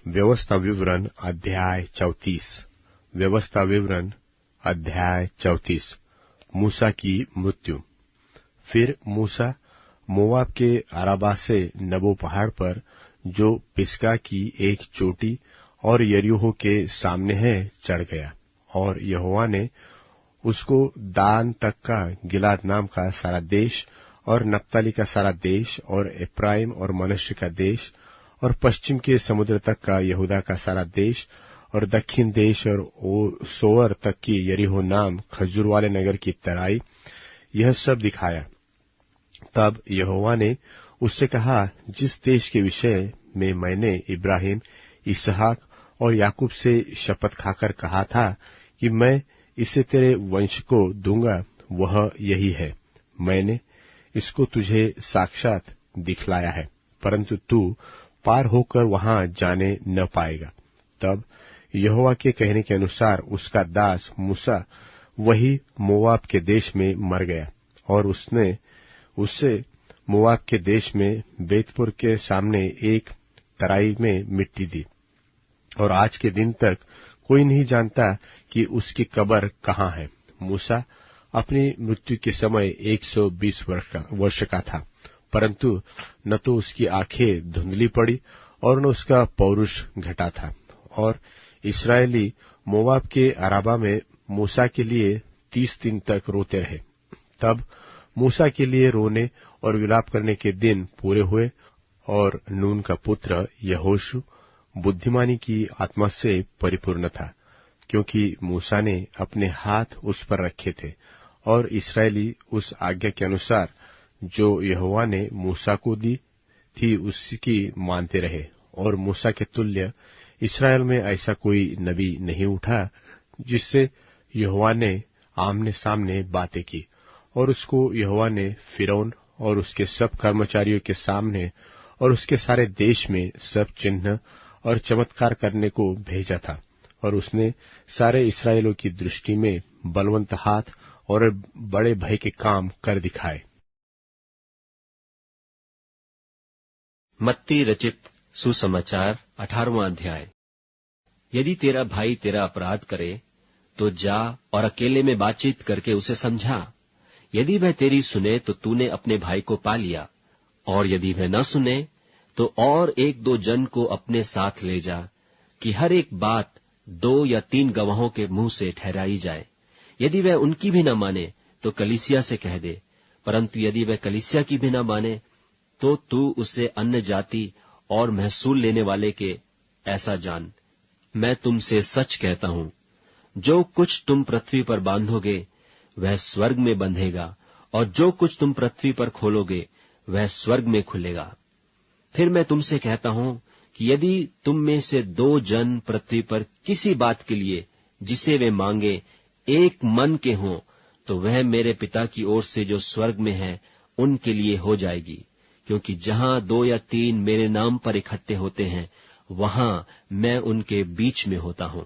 व्यवस्था विवरण अध्याय 34। व्यवस्था विवरण अध्याय 34। मूसा की मृत्यु। फिर मूसा मोआब के अराबा से नबो पहाड़ पर, जो पिस्गा की एक चोटी और यरीहो के सामने है, चढ़ गया। और यहोवा ने उसको दान तक का गिलाद नाम का सारा देश और नप्ताली का सारा देश और एफ्राइम और मनश्शे का देश और पश्चिम के समुद्र तक का यहूदा का सारा देश और दक्षिण देश और सोअर तक की यरीहो नाम खजूर वाले नगर की तराई, यह सब दिखाया। तब यहोवा ने उससे कहा, जिस देश के विषय में मैंने इब्राहिम, इसहाक और याकूब से शपथ खाकर कहा था कि मैं इसे तेरे वंश को दूंगा, वह यही है। मैंने इसको तुझे साक्षात दिखलाया है, परंतु तू पार होकर वहां जाने न पाएगा। तब यहोवा के कहने के अनुसार उसका दास मूसा वही मोआब के देश में मर गया, और उसने उससे मोआब के देश में बेतपुर के सामने एक तराई में मिट्टी दी। और आज के दिन तक कोई नहीं जानता कि उसकी कब्र कहाँ है। मूसा अपनी मृत्यु के समय 120 वर्ष का था, परंतु न तो उसकी आंखें धुंधली पड़ी और न उसका पौरुष घटा था। और इस्राएली मोआब के अराबा में मूसा के लिए 30 दिन तक रोते रहे। तब मूसा के लिए रोने और विलाप करने के दिन पूरे हुए, और नून का पुत्र यहोशू बुद्धिमानी की आत्मा से परिपूर्ण था, क्योंकि मूसा ने अपने हाथ उस पर रखे थे, और इस्राएली उस आज्ञा के अनुसार जो यहोवा ने मूसा को दी थी उसकी मानते रहे। और मूसा के तुल्य इस्राएल में ऐसा कोई नबी नहीं उठा जिससे यहोवा ने आमने सामने बातें की। और उसको यहोवा ने फिरौन और उसके सब कर्मचारियों के सामने और उसके सारे देश में सब चिन्ह और चमत्कार करने को भेजा था, और उसने सारे इस्राएलियों की दृष्टि में बलवंत हाथ और बड़े भय के काम कर दिखाए। मत्ती रचित सुसमाचार 18वां अध्याय। यदि तेरा भाई तेरा अपराध करे तो जा और अकेले में बातचीत करके उसे समझा। यदि वह तेरी सुने तो तूने अपने भाई को पा लिया, और यदि वह न सुने तो और 1-2 जन को अपने साथ ले जा, कि हर एक बात 2 या 3 गवाहों के मुंह से ठहराई जाए। यदि वह उनकी भी न माने तो कलीसिया से कह दे, परंतु यदि वह कलीसिया की भी न माने तो तू उसे अन्य जाति और महसूल लेने वाले के ऐसा जान। मैं तुमसे सच कहता हूं, जो कुछ तुम पृथ्वी पर बांधोगे वह स्वर्ग में बंधेगा, और जो कुछ तुम पृथ्वी पर खोलोगे वह स्वर्ग में खुलेगा। फिर मैं तुमसे कहता हूं कि यदि तुम में से 2 जन पृथ्वी पर किसी बात के लिए जिसे वे मांगे एक मन के हों, तो वह मेरे पिता की ओर से जो स्वर्ग में है उनके लिए हो जाएगी। क्योंकि जहां 2 या 3 मेरे नाम पर इकट्ठे होते हैं, वहां मैं उनके बीच में होता हूं।